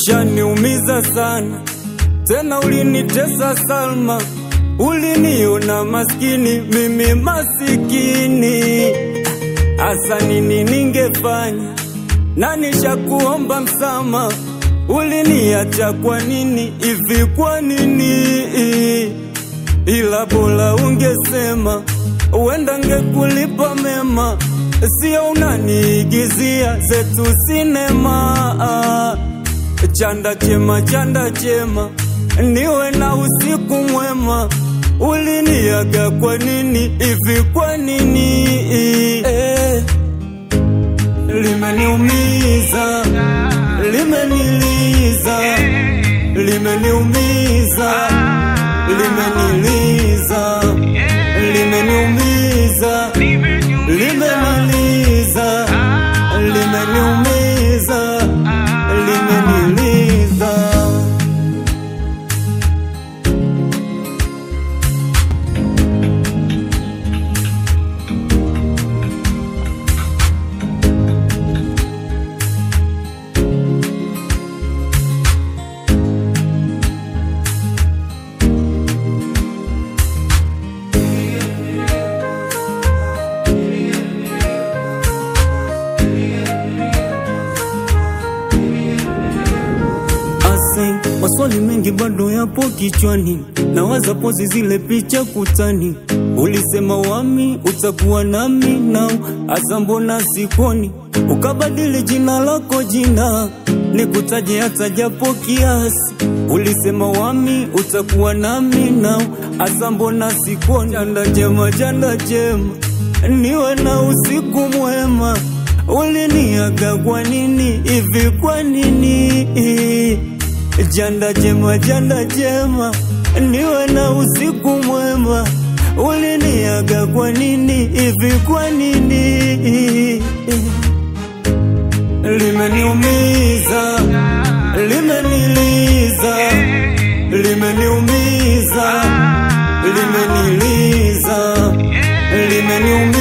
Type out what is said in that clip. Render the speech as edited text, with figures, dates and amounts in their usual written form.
Ushaniumiza sana, tena ulinitesa Salma. Uliniona maskini, mimi masikini. Asa nini ningefanya, na nishakuomba msama. Uliniacha kwa nini, hivi kwa nini? Ila bora ungesema, uenda ngekulipa mema. Sio unaniigizia zetu sinema. Chanda chema, chanda chema, niwe na usiku mwema. Uliniaga kwa nini, hivi kwa nini? Limeniumiza, limeniliza, limeniumiza, limeniliza, limeniumiza, limeniliza, limeniumiza, limeniliza. Maswali mengi bado yapo kichwani, nawaza pozi zile picha kutani. Ulisema wami utakuwa nami nao, asa mbona sikoni? Ukabadili jina lako jina, nikutaje hata japo kiasi. Ulisema wami utakuwa nami nao, asa mbona sikoni? Chanda chema, chanda chema, niwe na usiku mwema. Uliniaga kwa nini, hivi kwa nini? Chanda chema, chanda chema, niwe na usiku mwema. Uliniaga kwa nini, hivi kwa nini? Limeniumiza, limeniliza, limeniumiza, limeniliza, limeniumiza.